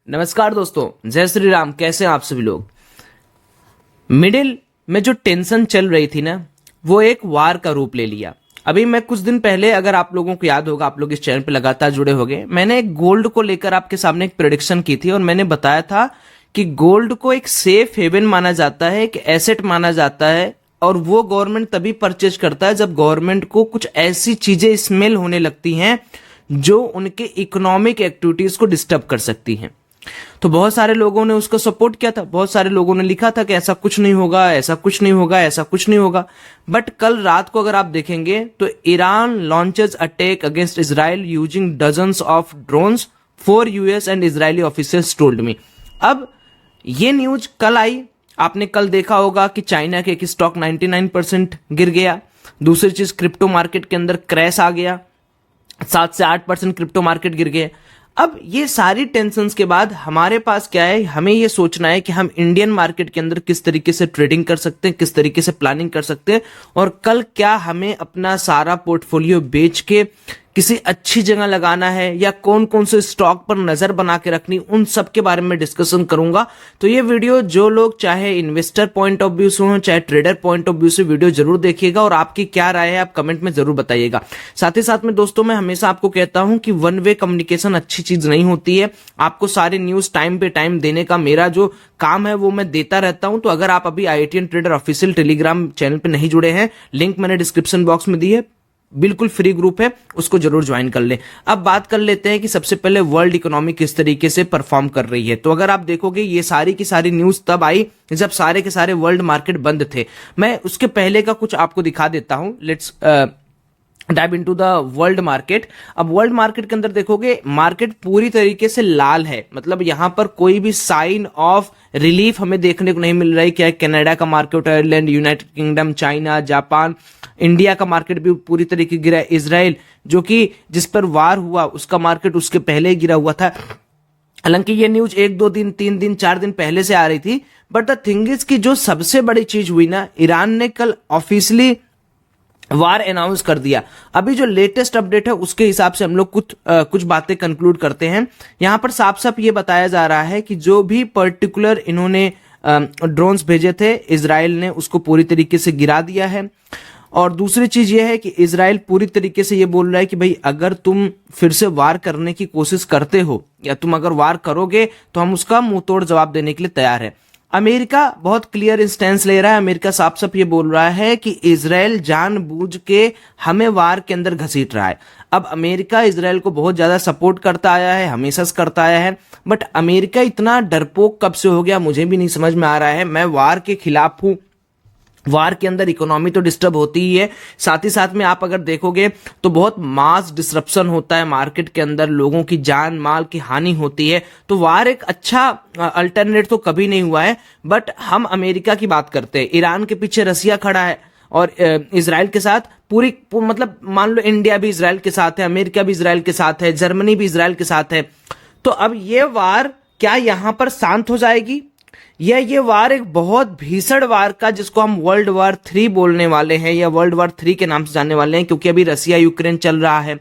नमस्कार दोस्तों, जय श्री राम। कैसे हैं आप सभी लोग। मिडिल में जो टेंशन चल रही थी ना, वो एक वार का रूप ले लिया। अभी मैं कुछ दिन पहले, अगर आप लोगों को याद होगा, आप लोग इस चैनल पे लगातार जुड़े होंगे, मैंने एक गोल्ड को लेकर आपके सामने एक प्रेडिक्शन की थी और मैंने बताया था कि गोल्ड को एक सेफ हेवन माना जाता है, एक एसेट माना जाता है और वो गवर्नमेंट तभी परचेज करता है जब गवर्नमेंट को कुछ ऐसी चीजें स्मेल होने लगती हैं जो उनके इकोनॉमिक एक्टिविटीज को डिस्टर्ब कर सकती हैं। तो बहुत सारे लोगों ने उसको सपोर्ट किया था, बहुत सारे लोगों ने लिखा था कि ऐसा कुछ नहीं होगा, ऐसा कुछ नहीं होगा, ऐसा कुछ नहीं होगा। बट कल रात को अगर आप देखेंगे तो Iran launches attack against Israel using dozens of drones, 4 US and Israeli officers told me. अब ये न्यूज कल आई, आपने कल देखा होगा कि चाइना के एक स्टॉक 99% गिर गया। दूसरी चीज, क्रिप्टो मार्केट के अंदर क्रैश आ गया, 7 से 8% क्रिप्टो मार्केट गिर गए। अब ये सारी टेंशन्स के बाद हमारे पास क्या है, हमें ये सोचना है कि हम इंडियन मार्केट के अंदर किस तरीके से ट्रेडिंग कर सकते हैं, किस तरीके से प्लानिंग कर सकते हैं और कल क्या हमें अपना सारा पोर्टफोलियो बेच के किसी अच्छी जगह लगाना है या कौन कौन से स्टॉक पर नजर बना के रखनी, उन सब के बारे में डिस्कशन करूंगा। तो ये वीडियो जो लोग चाहे इन्वेस्टर पॉइंट ऑफ व्यू से हो, चाहे ट्रेडर पॉइंट ऑफ व्यू से, वीडियो जरूर देखिएगा और आपकी क्या राय है आप कमेंट में जरूर बताइएगा। साथ ही साथ में दोस्तों, मैं हमेशा आपको कहता हूं कि वन वे कम्युनिकेशन अच्छी चीज नहीं होती है। आपको सारी न्यूज टाइम पे टाइम देने का मेरा जो काम है वो मैं देता रहता हूं। तो अगर आप अभी IITian trader official Telegram channel पे नहीं जुड़े हैं, लिंक मैंने डिस्क्रिप्शन बॉक्स में दी है, बिल्कुल फ्री ग्रुप है, उसको जरूर ज्वाइन कर लें। अब बात कर लेते हैं कि सबसे पहले वर्ल्ड इकोनॉमी किस तरीके से परफॉर्म कर रही है। तो अगर आप देखोगे, ये सारी की सारी न्यूज तब आई जब सारे के सारे वर्ल्ड मार्केट बंद थे। मैं उसके पहले का कुछ आपको दिखा देता हूं। Let's dive into the world market. अब वर्ल्ड मार्केट के अंदर देखोगे, मार्केट पूरी तरीके से लाल है, मतलब यहां पर कोई भी साइन ऑफ रिलीफ हमें देखने को नहीं मिल रहा है। क्या कनाडा का market, Ireland, United kingdom, China, Japan, India का मार्केट भी पूरी तरीके गिरा है। इजराइल जो कि जिस पर वार हुआ उसका मार्केट उसके पहले ही गिरा हुआ था। हालांकि ये न्यूज 1-2 दिन, 3 दिन, 4 दिन पहले से आ रही थी। बट द थिंग इज कि जो सबसे बड़ी चीज हुई ना, ईरान ने कल ऑफिशियली वार अनाउंस कर दिया। अभी जो लेटेस्ट अपडेट है उसके हिसाब से हम लोग कुछ बातें कंक्लूड करते हैं। यहां पर साफ साफ ये बताया जा रहा है कि जो भी पर्टिकुलर इन्होंने ड्रोन्स भेजे थे, इजराइल ने उसको पूरी तरीके से गिरा दिया है। और दूसरी चीज ये है कि इजराइल पूरी तरीके से ये बोल रहा है कि भाई अगर तुम फिर से वार करने की कोशिश करते हो या तुम अगर वार करोगे तो हम उसका मुंह तोड़ जवाब देने के लिए तैयार है। अमेरिका बहुत क्लियर स्टैंस ले रहा है। अमेरिका साफ साफ ये बोल रहा है कि इजराइल जानबूझ के हमें वार के अंदर घसीट रहा है। अब अमेरिका इजराइल को बहुत ज्यादा सपोर्ट करता आया है, हमेशा से करता आया है। बट अमेरिका इतना डरपोक कब से हो गया मुझे भी नहीं समझ में आ रहा है। मैं वार के खिलाफ हूं, वार के अंदर इकोनॉमी तो डिस्टर्ब होती ही है, साथ ही साथ में आप अगर देखोगे तो बहुत मास डिसरप्शन होता है मार्केट के अंदर, लोगों की जान माल की हानि होती है। तो वार एक अच्छा अल्टरनेट तो कभी नहीं हुआ है। बट हम अमेरिका की बात करते हैं, ईरान के पीछे रसिया खड़ा है और इजराइल के साथ मतलब मान लो इंडिया भी इजराइल के साथ है, अमेरिका भी इजराइल के साथ है, जर्मनी भी इजराइल के साथ है। तो अब ये वार क्या यहां पर शांत हो जाएगी या ये वार एक बहुत भीषण वार का, जिसको हम वर्ल्ड वार 3 बोलने वाले हैं या वर्ल्ड वार 3 के नाम से जानने वाले हैं, क्योंकि अभी रसिया यूक्रेन चल रहा है,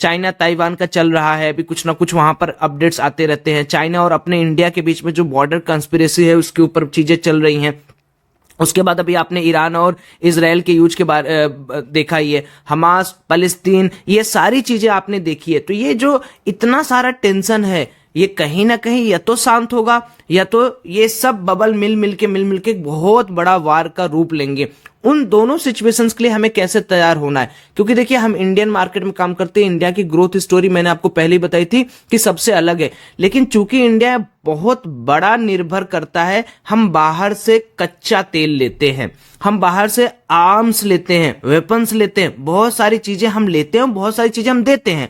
चाइना ताइवान का चल रहा है, अभी कुछ ना कुछ वहां पर अपडेट्स आते रहते हैं। चाइना और अपने इंडिया के बीच में जो बॉर्डर कंस्पिरेसी है उसके ऊपर चीजें चल रही हैं। उसके बाद अभी आपने ईरान और इजराइल के यूज के बारे देखा ही है, हमास, फलस्तीन, ये सारी चीजें आपने देखी है। तो ये जो इतना सारा टेंशन है, ये कहीं ना कहीं या तो शांत होगा या तो ये सब बबल मिल मिल के बहुत बड़ा वार का रूप लेंगे। उन दोनों सिचुएशंस के लिए हमें कैसे तैयार होना है, क्योंकि देखिए हम इंडियन मार्केट में काम करते हैं। इंडिया की ग्रोथ स्टोरी मैंने आपको पहले ही बताई थी कि सबसे अलग है, लेकिन चूंकि इंडिया बहुत बड़ा निर्भर करता है, हम बाहर से कच्चा तेल लेते हैं, हम बाहर से आर्म्स लेते हैं, वेपन्स लेते हैं, बहुत सारी चीजें हम लेते हैं, बहुत सारी चीजें हम देते हैं।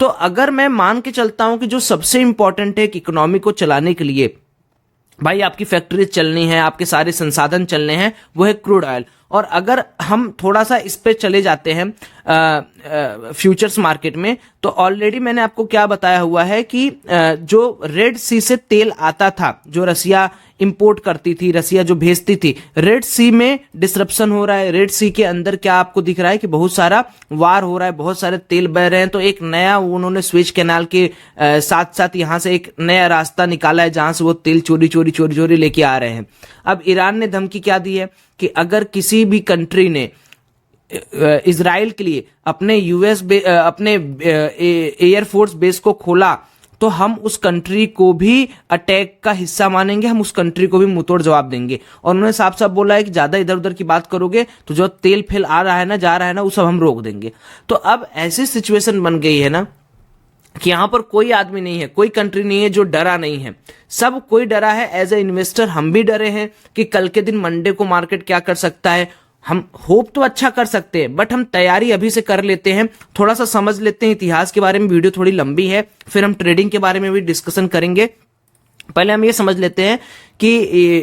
तो अगर मैं मान के चलता हूं कि जो सबसे इंपॉर्टेंट है कि इकोनॉमी को चलाने के लिए भाई आपकी फैक्ट्री चलनी है, आपके सारे संसाधन चलने हैं, वो है क्रूड ऑयल। और अगर हम थोड़ा सा इस पे चले जाते हैं, फ्यूचर्स मार्केट में, तो ऑलरेडी मैंने आपको क्या बताया हुआ है कि जो रेड सी से तेल आता था, जो रसिया इंपोर्ट करती थी, रसिया जो भेजती थी, रेड सी में डिसरप्शन हो रहा है। रेड सी के अंदर क्या आपको दिख रहा है कि बहुत सारा वार हो रहा है, बहुत सारे तेल बह रहे हैं। तो एक नया उन्होंने स्विच कैनाल के साथ साथ यहां से एक नया रास्ता निकाला है जहां से वो तेल चोरी चोरी चोरी चोरी लेके आ रहे हैं। अब ईरान ने धमकी क्या दी है कि अगर किसी भी कंट्री ने इजराइल के लिए अपने अपने एयरफोर्स बेस को खोला तो हम उस कंट्री को भी अटैक का हिस्सा मानेंगे, हम उस कंट्री को भी मुंहतोड़ जवाब देंगे। और उन्होंने साफ साफ बोला है कि ज्यादा इधर उधर की बात करोगे तो जो तेल फेल आ रहा है ना, जा रहा है ना, वो सब हम रोक देंगे। तो अब ऐसी सिचुएशन बन गई है ना कि यहां पर कोई आदमी नहीं है, कोई कंट्री नहीं है जो डरा नहीं है। सब कोई डरा है। एज ए इन्वेस्टर हम भी डरे हैं कि कल के दिन मंडे को मार्केट क्या कर सकता है। हम होप तो अच्छा कर सकते हैं, बट हम तैयारी अभी से कर लेते हैं, थोड़ा सा समझ लेते हैं इतिहास के बारे में। वीडियो थोड़ी लंबी है, फिर हम ट्रेडिंग के बारे में भी डिस्कशन करेंगे। पहले हम ये समझ लेते हैं कि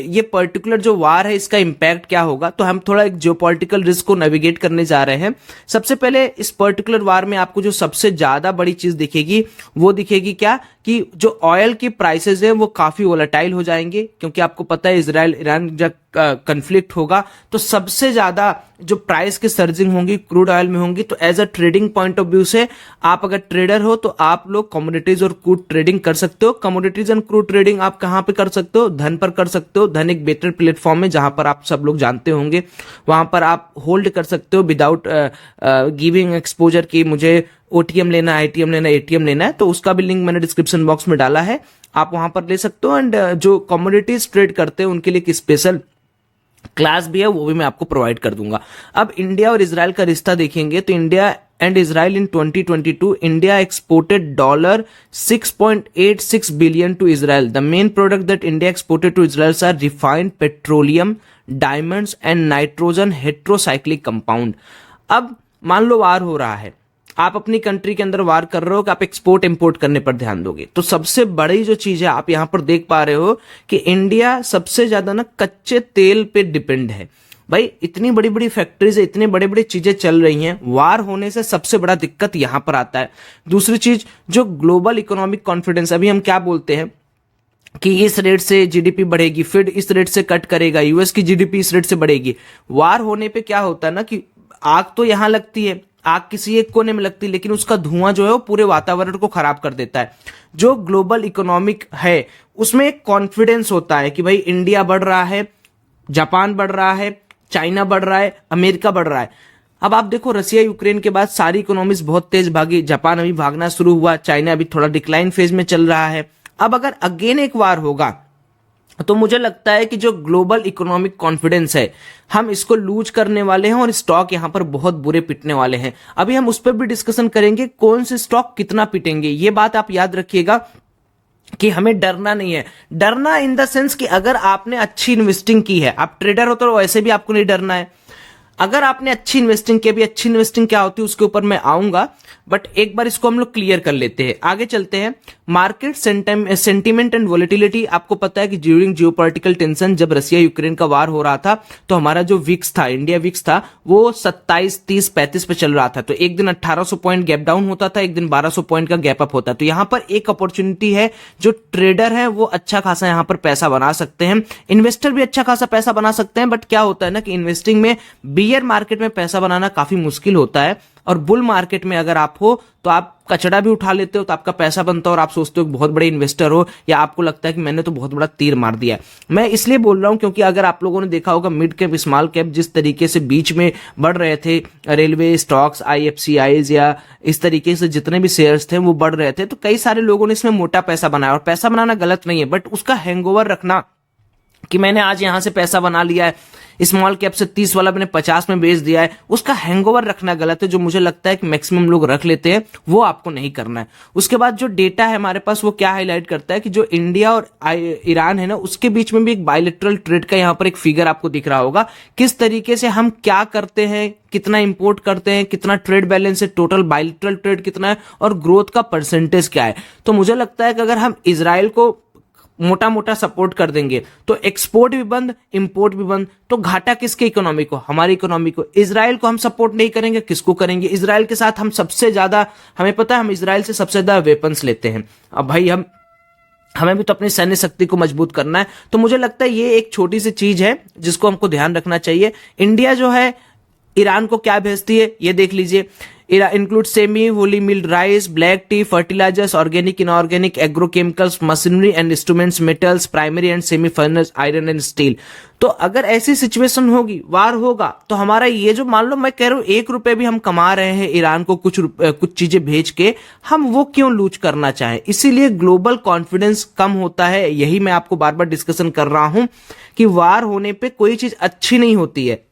ये पर्टिकुलर जो वार है इसका इंपैक्ट क्या होगा। तो हम थोड़ा एक जियोपॉलिटिकल रिस्क को नेविगेट करने जा रहे हैं। सबसे पहले इस पर्टिकुलर वार में आपको जो सबसे ज्यादा बड़ी चीज दिखेगी वो दिखेगी क्या, कि जो ऑयल की प्राइसेस है वो काफी वोलेटाइल हो जाएंगे, क्योंकि आपको पता है इजराइल ईरान जब कंफ्लिक्ट होगा तो सबसे ज्यादा जो प्राइस की सर्जिंग होंगी क्रूड ऑयल में होंगी। तो as a trading point of view से आप अगर ट्रेडर हो तो आप लोग कमोडिटीज और क्रूड ट्रेडिंग कर सकते हो। कमोडिटीज एंड क्रूड ट्रेडिंग आप कहां पे कर सकते हो? धन पर कर सकते हो। धन एक बेटर प्लेटफॉर्म है जहां पर आप सब लोग जानते होंगे, वहां पर आप होल्ड कर सकते हो विदाउट गिविंग एक्सपोजर की मुझे ओटीएम लेना, आईटीएम लेना, एटीएम लेना है। तो उसका भी लिंक मैंने डिस्क्रिप्शन बॉक्स में डाला है, आप वहां पर ले सकते हो। एंड जो कमोडिटीज ट्रेड करते हैं उनके लिए एक स्पेशल क्लास भी है, वो भी मैं आपको प्रोवाइड कर दूंगा। अब इंडिया और इजराइल का रिश्ता देखेंगे तो India and Israel in 2022 India exported $6.86 billion to Israel. The main product that India exported to Israel are refined petroleum, diamonds and nitrogen heterocyclic compound. अब मान लो वार हो रहा है, आप अपनी कंट्री के अंदर वार कर रहे हो कि आप एक्सपोर्ट इंपोर्ट करने पर ध्यान दोगे। तो सबसे बड़ी जो चीज है आप यहां पर देख पा रहे हो कि इंडिया सबसे ज्यादा ना कच्चे तेल पे डिपेंड है। भाई इतनी बड़ी बड़ी फैक्ट्रीज है, इतनी बड़ी बड़ी चीजें चल रही हैं, वार होने से सबसे बड़ा दिक्कत यहां पर आता है। दूसरी चीज जो ग्लोबल इकोनॉमिक कॉन्फिडेंस, अभी हम क्या बोलते हैं कि इस रेट से जीडीपी बढ़ेगी, फिर इस रेट से कट करेगा, यूएस की जीडीपी इस रेट से बढ़ेगी। वार होने पे क्या होता है ना कि आग तो यहां लगती है, आग किसी एक कोने में लगती है, लेकिन उसका धुआं जो है वो पूरे वातावरण को खराब कर देता है। जो ग्लोबल इकोनॉमिक है उसमें एक कॉन्फिडेंस होता है कि भाई इंडिया बढ़ रहा है, जापान बढ़ रहा है, चाइना बढ़ रहा है, अमेरिका बढ़ रहा है। अब आप देखो रसिया यूक्रेन के बाद सारी इकोनॉमीज बहुत तेज भागी, जापान अभी भागना शुरू हुआ, चाइना अभी थोड़ा डिक्लाइन फेज में चल रहा है। अब अगर अगेन एक वार होगा तो मुझे लगता है कि जो ग्लोबल इकोनॉमिक कॉन्फिडेंस है हम इसको लूज करने वाले हैं और स्टॉक यहां पर बहुत बुरे पिटने वाले हैं। अभी हम उस पर भी डिस्कशन करेंगे कौन से स्टॉक कितना पिटेंगे। ये बात आप याद रखिएगा कि हमें डरना नहीं है। डरना इन द सेंस कि अगर आपने अच्छी इन्वेस्टिंग की है, आप ट्रेडर हो तो वैसे भी आपको नहीं डरना है। अगर आपने अच्छी इन्वेस्टिंग की, अभी अच्छी इन्वेस्टिंग क्या होती है उसके ऊपर मैं आऊंगा, बट एक बार इसको हम लोग क्लियर कर लेते हैं, आगे चलते हैं। मार्केट सेंटीमेंट एंड वोलेटिलिटी, आपको पता है कि ड्यूरिंग जियोपॉलिटिकल टेंशन जब रसिया यूक्रेन का वार हो रहा था तो हमारा जो विक्स था, इंडिया विक्स था, वो 27, 30, 35 पे चल रहा था। तो एक दिन 1800 पॉइंट गैप डाउन होता था, एक दिन 1200 पॉइंट का गैप अप होता। तो यहां पर एक अपॉर्चुनिटी है, जो ट्रेडर है वो अच्छा खासा यहां पर पैसा बना सकते हैं, इन्वेस्टर भी अच्छा खासा पैसा बना सकते हैं। बट क्या होता है ना कि इन्वेस्टिंग में बियर मार्केट में पैसा बनाना काफी मुश्किल होता है, और बुल मार्केट में अगर आप हो तो आप कचड़ा भी उठा लेते हो तो आपका पैसा बनता है और आप सोचते हो बहुत बड़े इन्वेस्टर हो, या आपको लगता है कि मैंने तो बहुत बड़ा तीर मार दिया है। मैं इसलिए बोल रहा हूं क्योंकि अगर आप लोगों ने देखा होगा मिड कैप स्मॉल कैप जिस तरीके से बीच में बढ़ रहे थे, रेलवे स्टॉक्स, आईएफसीआईज या इस तरीके से जितने भी शेयर्स थे वो बढ़ रहे थे, तो कई सारे लोगों ने इसमें मोटा पैसा बनाया। और पैसा बनाना गलत नहीं है, बट उसका हैंगओवर रखना कि मैंने आज यहां से पैसा बना लिया है, स्मॉल कैप से 30 वाला मैंने 50 में बेच दिया है, उसका हैंगओवर रखना गलत है। जो मुझे लगता है कि मैक्सिमम लोग रख लेते हैं वो आपको नहीं करना है। उसके बाद जो डेटा है हमारे पास वो क्या हाईलाइट करता है कि जो इंडिया और ईरान है ना उसके बीच में भी एक बायलैटरल ट्रेड का यहाँ पर एक फिगर आपको दिख रहा होगा, किस तरीके से हम क्या करते हैं, कितना इंपोर्ट करते हैं, कितना ट्रेड बैलेंस है, टोटल बायलैटरल ट्रेड कितना है और ग्रोथ का परसेंटेज क्या है। तो मुझे लगता है कि अगर हम इजराइल को मोटा मोटा सपोर्ट कर देंगे तो एक्सपोर्ट भी बंद, इंपोर्ट भी बंद, तो घाटा किसके इकोनॉमी को? हमारी इकोनॉमी को। इजराइल को हम सपोर्ट नहीं करेंगे, किसको करेंगे? इजराइल के साथ हम सबसे ज्यादा, हमें पता है हम इजराइल से सबसे ज्यादा वेपन्स लेते हैं। अब भाई हमें भी तो अपनी सैन्य शक्ति को मजबूत करना है। तो मुझे लगता है ये एक छोटी सी चीज है जिसको हमको ध्यान रखना चाहिए। इंडिया जो है ईरान को क्या भेजती है ये देख लीजिए। Include semi wholly milled rice, black tea, fertilisers, organic inorganic, agrochemicals, machinery and instruments, metals, primary and semi furnace, iron and steel. तो अगर ऐसी सिचुएशन होगी, वार होगा, तो हमारा ये जो, मान लो मैं कह रहा हूं 1 रुपए भी हम कमा रहे हैं ईरान को कुछ चीजें भेज के, हम वो क्यों लूज करना चाहें? इसीलिए ग्लोबल कॉन्फिडेंस कम होता है। यही मैं आपको बार बार डिस्कशन कर रहा हूं कि वार होने पे कोई चीज अच्छी नहीं होती है।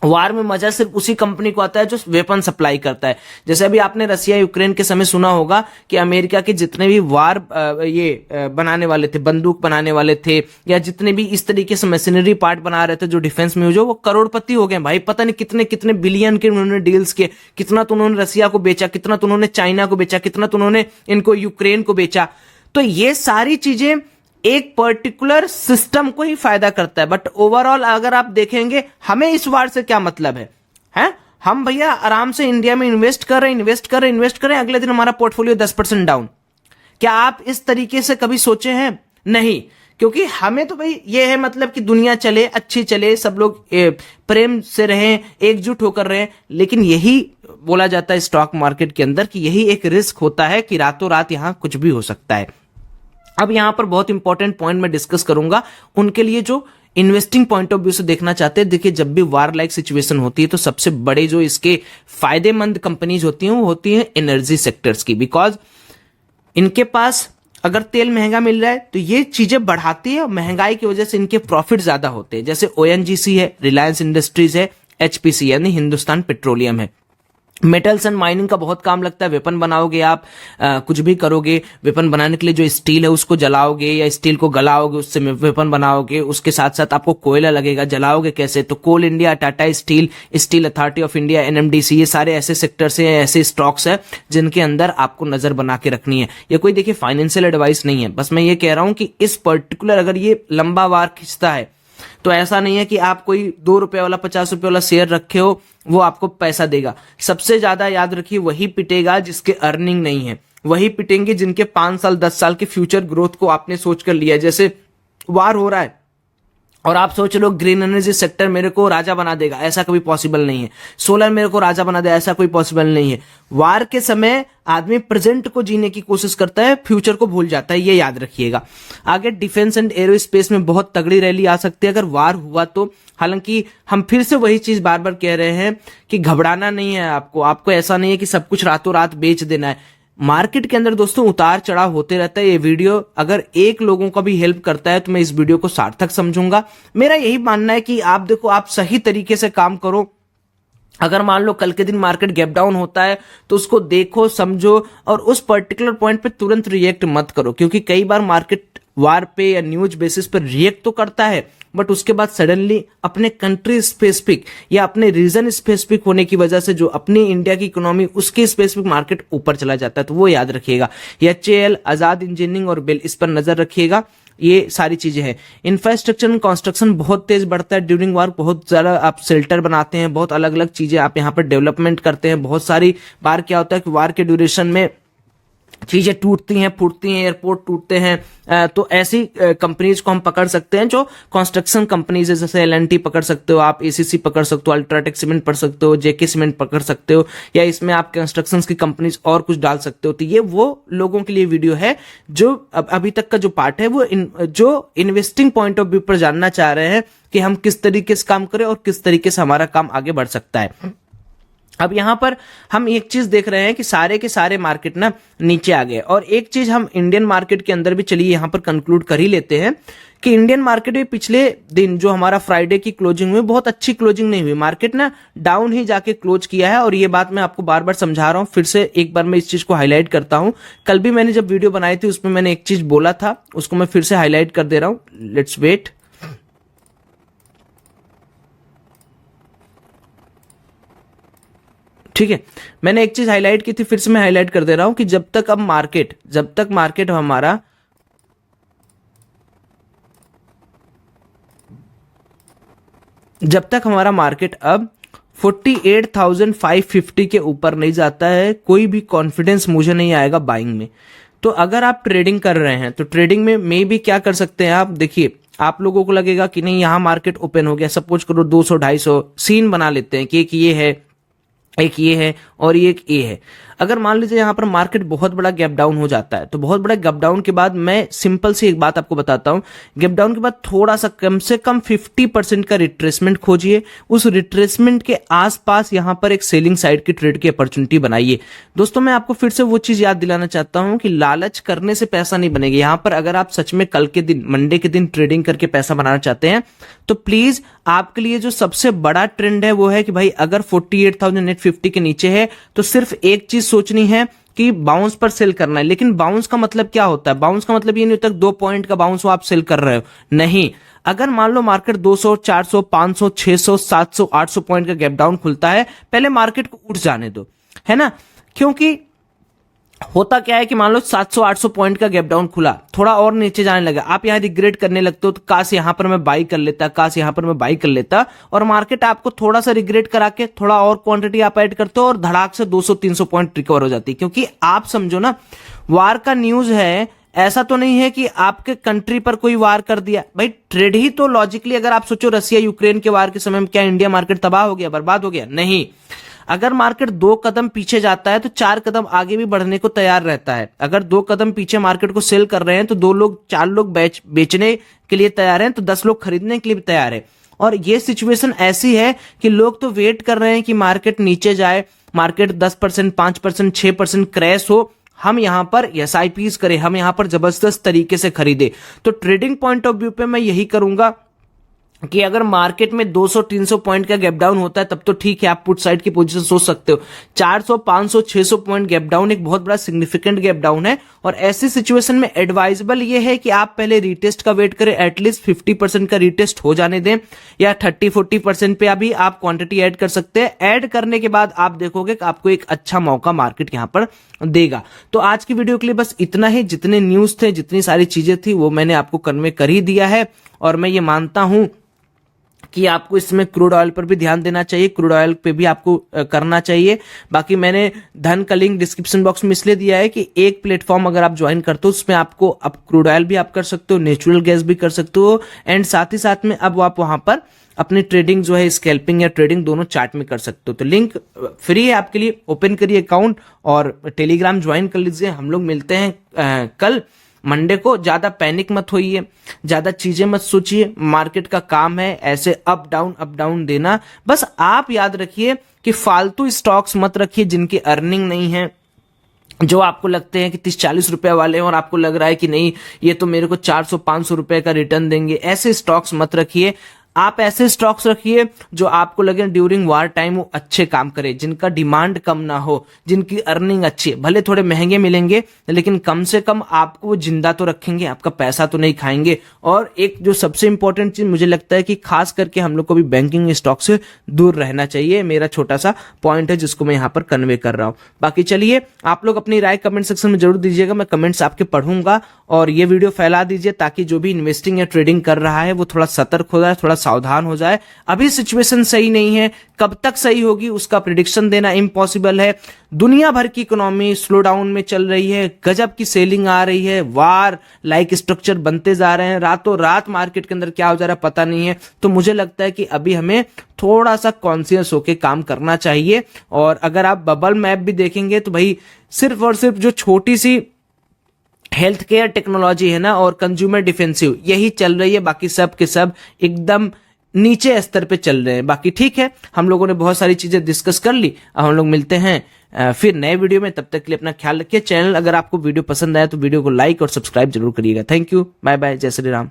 वार में मजा सिर्फ उसी कंपनी को आता है जो वेपन सप्लाई करता है। जैसे अभी आपने रसिया यूक्रेन के समय सुना होगा कि अमेरिका के जितने भी वार बनाने वाले थे, बंदूक बनाने वाले थे, या जितने भी इस तरीके से मशीनरी पार्ट बना रहे थे जो डिफेंस में यूज हो, वो करोड़पति हो गए भाई। पता नहीं कितने कितने बिलियन के उन्होंने डील्स किए। कितना तो उन्होंने रसिया को बेचा, कितना तो उन्होंने चाइना को बेचा, कितना तो उन्होंने इनको यूक्रेन को बेचा। तो ये सारी चीजें एक पर्टिकुलर सिस्टम को ही फायदा करता है। बट ओवरऑल अगर आप देखेंगे, हमें इस वार से क्या मतलब है? हम भैया आराम से इंडिया में इन्वेस्ट कर रहे हैं, अगले दिन हमारा पोर्टफोलियो 10% डाउन। क्या आप इस तरीके से कभी सोचे हैं? नहीं, क्योंकि हमें तो भाई ये है मतलब कि दुनिया चले, अच्छी चले, सब लोग प्रेम से रहें, एकजुट होकर रहें। लेकिन यही बोला जाता है स्टॉक मार्केट के अंदर कि यही एक रिस्क होता है कि रातों रात यहां कुछ भी हो सकता है। अब यहां पर बहुत इंपॉर्टेंट पॉइंट मैं डिस्कस करूंगा उनके लिए जो इन्वेस्टिंग पॉइंट ऑफ व्यू से देखना चाहते हैं। देखिए, जब भी वार लाइक सिचुएशन होती है तो सबसे बड़े जो इसके फायदेमंद कंपनीज होती हैं वो होती हैं एनर्जी सेक्टर्स की। बिकॉज इनके पास अगर तेल महंगा मिल रहा है तो ये चीजें बढ़ाती है और महंगाई की वजह से इनके प्रॉफिट ज्यादा होते हैं। जैसे ओएनजीसी है, रिलायंस इंडस्ट्रीज है, एचपीसी यानी हिंदुस्तान पेट्रोलियम है। मेटल्स एंड माइनिंग का बहुत काम लगता है। वेपन बनाओगे आप, कुछ भी करोगे, वेपन बनाने के लिए जो स्टील है उसको जलाओगे या स्टील को गलाओगे, उससे वेपन बनाओगे। उसके साथ साथ आपको कोयला लगेगा, जलाओगे कैसे? तो coal India, Tata steel, steel authority of India, NMDC, ये सारे ऐसे सेक्टर्स हैं, ऐसे स्टॉक्स है जिनके अंदर आपको नजर बना के रखनी है। ये कोई देखिए फाइनेंशियल एडवाइस नहीं है, बस मैं ये कह रहा हूं कि इस पर्टिकुलर अगर ये लंबा वार खिंचता है तो ऐसा नहीं है कि आप कोई 2 रुपए वाला 50 रुपए वाला शेयर रखे हो वो आपको पैसा देगा। सबसे ज्यादा याद रखिए वही पिटेगा जिसके अर्निंग नहीं है, वही पिटेंगे जिनके 5 साल 10 साल के फ्यूचर ग्रोथ को आपने सोच कर लिया है। जैसे वार हो रहा है और आप सोच लो ग्रीन एनर्जी सेक्टर मेरे को राजा बना देगा, ऐसा कभी पॉसिबल नहीं है। सोलर मेरे को राजा बना देगा, ऐसा कोई पॉसिबल नहीं है। वार के समय आदमी प्रेजेंट को जीने की कोशिश करता है, फ्यूचर को भूल जाता है, ये याद रखिएगा। आगे डिफेंस एंड एरोस्पेस में बहुत तगड़ी रैली आ सकती है अगर वार हुआ तो। हालांकि हम फिर से वही चीज बार बार कह रहे हैं कि घबराना नहीं है आपको ऐसा नहीं है कि सब कुछ रातों रात बेच देना है। मार्केट के अंदर दोस्तों उतार चढ़ाव होते रहता है। ये वीडियो अगर एक लोगों का भी हेल्प करता है तो मैं इस वीडियो को सार्थक समझूंगा। मेरा यही मानना है कि आप देखो, आप सही तरीके से काम करो। अगर मान लो कल के दिन मार्केट गैप डाउन होता है तो उसको देखो, समझो और उस पर्टिकुलर पॉइंट पे तुरंत रिएक्ट मत करो, क्योंकि कई बार मार्केट वार पे या न्यूज बेसिस पर रिएक्ट तो करता है बट उसके बाद सडनली अपने कंट्री स्पेसिफिक या अपने रीजन स्पेसिफिक होने की वजह से जो अपनी इंडिया की इकोनॉमी उसके स्पेसिफिक मार्केट ऊपर चला जाता है। तो वो याद रखिएगा। एचएएल, आजाद इंजीनियरिंग और बेल, इस पर नजर रखिएगा। ये सारी चीजें हैं। इंफ्रास्ट्रक्चर एंड कंस्ट्रक्शन बहुत तेज बढ़ता है ड्यूरिंग वार। बहुत ज्यादा आप शेल्टर बनाते हैं, बहुत अलग अलग चीजें आप यहाँ पर डेवलपमेंट करते हैं। बहुत सारी बार क्या होता है कि वार के ड्यूरेशन में चीजें टूटती हैं, फूटती हैं, एयरपोर्ट टूटते हैं। तो ऐसी कंपनीज को हम पकड़ सकते हैं जो कंस्ट्रक्शन कंपनीज है। जैसे एलएनटी पकड़ सकते हो आप, एसीसी पकड़ सकते हो, अल्ट्राटेक सीमेंट पकड़ सकते हो, जेके सीमेंट पकड़ सकते हो, या इसमें आप कंस्ट्रक्शन की कंपनीज और कुछ डाल सकते हो। तो ये वो लोगों के लिए वीडियो है जो अभी तक का जो पार्ट है वो जो इन्वेस्टिंग पॉइंट ऑफ व्यू पर जानना चाह रहे हैं कि हम किस तरीके से काम करें और किस तरीके से हमारा काम आगे बढ़ सकता है। अब यहां पर हम एक चीज देख रहे हैं कि सारे के सारे मार्केट ना नीचे आ गए, और एक चीज हम इंडियन मार्केट के अंदर भी चलिए यहां पर कंक्लूड कर ही लेते हैं कि इंडियन मार्केट में पिछले दिन जो हमारा फ्राइडे की क्लोजिंग हुई, बहुत अच्छी क्लोजिंग नहीं हुई। मार्केट ना डाउन ही जाके क्लोज किया है, और ये बात मैं आपको बार बार समझा रहा हूं। फिर से एक बार मैं इस चीज को हाईलाइट करता हूं। कल भी मैंने जब वीडियो बनाई थी उसमें मैंने एक चीज बोला था, उसको मैं फिर से हाईलाइट कर दे रहा हूं। Let's wait. ठीक है, मैंने एक चीज हाईलाइट की थी, फिर से मैं हाईलाइट कर दे रहा हूं कि जब तक मार्केट हमारा जब तक हमारा मार्केट अब 48,550 के ऊपर नहीं जाता है, कोई भी कॉन्फिडेंस मुझे नहीं आएगा बाइंग में। तो अगर आप ट्रेडिंग कर रहे हैं तो ट्रेडिंग में मे भी क्या कर सकते हैं आप, देखिए आप लोगों को लगेगा कि नहीं यहाँ मार्केट ओपन हो गया, सपोज करो 200-250 सीन बना लेते हैं कि एक ये है, एक ये है और ये एक ए है। अगर मान लीजिए यहाँ पर मार्केट बहुत बड़ा गैप डाउन हो जाता है, तो बहुत बड़ा गैप डाउन के बाद मैं सिंपल सी एक बात आपको बताता हूं, गैप डाउन के बाद थोड़ा सा कम से कम 50% का रिट्रेसमेंट खोजिए, उस रिट्रेसमेंट के आसपास यहां पर एक सेलिंग साइड की ट्रेड की अपॉर्चुनिटी बनाइए। दोस्तों मैं आपको फिर से वो चीज याद दिलाना चाहता हूं कि लालच करने से पैसा नहीं बनेगा। यहां पर अगर आप सच में कल के दिन, मंडे के दिन ट्रेडिंग करके पैसा बनाना चाहते हैं तो प्लीज आपके लिए जो सबसे बड़ा ट्रेंड है वो है कि भाई अगर 48,850 के नीचे है तो सिर्फ एक चीज सोचनी है कि बाउंस पर सेल करना है। लेकिन बाउंस का मतलब क्या होता है? बाउंस का मतलब ये नहीं होता 2 पॉइंट का बाउंस हो आप सेल कर रहे हो, नहीं। अगर मान लो मार्केट 200, 400, 500, 600, 700, 800 पॉइंट का गैप डाउन खुलता है, पहले मार्केट को उठ जाने दो, है ना। क्योंकि होता क्या है कि मान लो 700-800 पॉइंट का गैप डाउन खुला, थोड़ा और नीचे जाने लगा, आप यहां रिग्रेट करने लगते हो तो काश यहां पर मैं बाई कर लेता, काश यहां पर मैं बाई कर लेता, और मार्केट आपको थोड़ा सा रिग्रेट करा के थोड़ा और क्वांटिटी आप ऐड करते हो और धड़ाक से 200-300 पॉइंट रिकवर हो जाती है। क्योंकि आप समझो ना, वार का न्यूज है, ऐसा तो नहीं है कि आपके कंट्री पर कोई वार कर दिया। भाई ट्रेड ही तो लॉजिकली अगर आप सोचो, रसिया यूक्रेन के वार के समय में क्या इंडिया मार्केट तबाह हो गया, बर्बाद हो गया? नहीं। अगर मार्केट 2 कदम पीछे जाता है तो 4 कदम आगे भी बढ़ने को तैयार रहता है। अगर 2 कदम पीछे मार्केट को सेल कर रहे हैं तो 2 लोग 4 लोग बेचने के लिए तैयार हैं, तो 10 लोग खरीदने के लिए भी तैयार है। और ये सिचुएशन ऐसी है कि लोग तो वेट कर रहे हैं कि मार्केट नीचे जाए, मार्केट 10%, 5%, 6% क्रैश हो, हम यहां पर एसआईपीज करें, हम यहां पर जबरदस्त तरीके से खरीदे। तो ट्रेडिंग पॉइंट ऑफ व्यू पे मैं यही करूंगा कि अगर मार्केट में 200-300 पॉइंट का गैप डाउन होता है तब तो ठीक है, आप पुट साइड की पोजीशन सोच सकते हो। 400, 500, 600 पॉइंट गैप डाउन एक बहुत बड़ा सिग्निफिकेंट गैप डाउन है, और ऐसी सिचुएशन में एडवाइजेबल ये है कि आप पहले रीटेस्ट का वेट करें, एटलीस्ट 50% का रीटेस्ट हो जाने दें, या 30-40% पे अभी आप क्वांटिटी ऐड कर सकते हैं। ऐड करने के बाद आप देखोगे कि आपको एक अच्छा मौका मार्केट यहां पर देगा। तो आज की वीडियो के लिए बस इतना ही। जितने न्यूज थे, जितनी सारी चीजें थी वो मैंने आपको कन्वे कर ही दिया है, और मैं ये मानता हूं कि आपको इसमें क्रूड ऑयल पर भी ध्यान देना चाहिए, क्रूड ऑयल पे भी आपको करना चाहिए। बाकी मैंने धन का लिंक डिस्क्रिप्शन बॉक्स में इसलिए दिया है कि एक प्लेटफॉर्म अगर आप ज्वाइन करते हो उसमें आपको अब क्रूड ऑयल भी आप कर सकते हो, नेचुरल गैस भी कर सकते हो, एंड साथ ही साथ में अब आप वहां पर अपनी ट्रेडिंग जो है, स्कैल्पिंग या ट्रेडिंग दोनों चार्ट में कर सकते हो। तो लिंक फ्री है आपके लिए, ओपन करिए अकाउंट और टेलीग्राम ज्वाइन कर लीजिए। हम लोग मिलते हैं कल मंडे को। ज्यादा पैनिक मत होइए, ज्यादा चीजें मत सोचिए, मार्केट का काम है ऐसे अप डाउन देना। बस आप याद रखिए कि फालतू स्टॉक्स मत रखिए जिनकी अर्निंग नहीं है, जो आपको लगते हैं कि 30-40 रुपए वाले हैं और आपको लग रहा है कि नहीं ये तो मेरे को 400-500 रुपए का रिटर्न देंगे, ऐसे स्टॉक्स मत रखिए। आप ऐसे स्टॉक्स रखिए जो आपको लगे ड्यूरिंग वार टाइम वो अच्छे काम करे, जिनका डिमांड कम ना हो, जिनकी अर्निंग अच्छी है। भले थोड़े महंगे मिलेंगे लेकिन कम से कम आपको वो जिंदा तो रखेंगे, आपका पैसा तो नहीं खाएंगे। और एक जो सबसे इंपॉर्टेंट चीज मुझे लगता है कि खास करके हम लोग को भी बैंकिंग स्टॉक से दूर रहना चाहिए। मेरा छोटा सा पॉइंट है जिसको मैं यहाँ पर कन्वे कर रहा हूँ। बाकी चलिए, आप लोग अपनी राय कमेंट सेक्शन में जरूर दीजिएगा, मैं कमेंट्स आपके पढ़ूंगा, और ये वीडियो फैला दीजिए ताकि जो भी इन्वेस्टिंग या ट्रेडिंग कर रहा है वो थोड़ा सतर्क हो जाए, थोड़ा सावधान हो जाए। अभी सिचुएशन सही नहीं है, कब तक सही होगी उसका प्रिडिक्शन देना इम्पॉसिबल है। दुनिया भर की इकोनॉमी स्लो डाउन में चल रही है, गजब की सेलिंग आ रही है, वार लाइक स्ट्रक्चर बनते जा रहे हैं, रातों रात मार्केट के अंदर क्या हो जा रहा है पता नहीं है। तो मुझे लगता है कि अभी हमें थोड़ा सा कॉन्शियस होकर काम करना चाहिए। और अगर आप बबल मैप भी देखेंगे तो भाई सिर्फ और सिर्फ जो छोटी सी हेल्थ केयर टेक्नोलॉजी है ना और कंज्यूमर डिफेंसिव, यही चल रही है, बाकी सब के सब एकदम नीचे स्तर पे चल रहे हैं। बाकी ठीक है, हम लोगों ने बहुत सारी चीजें डिस्कस कर ली। अब हम लोग मिलते हैं फिर नए वीडियो में, तब तक के लिए अपना ख्याल रखिए। चैनल अगर आपको वीडियो पसंद आया तो वीडियो को लाइक और सब्सक्राइब जरूर करिएगा। थैंक यू, बाय बाय, जय श्री राम।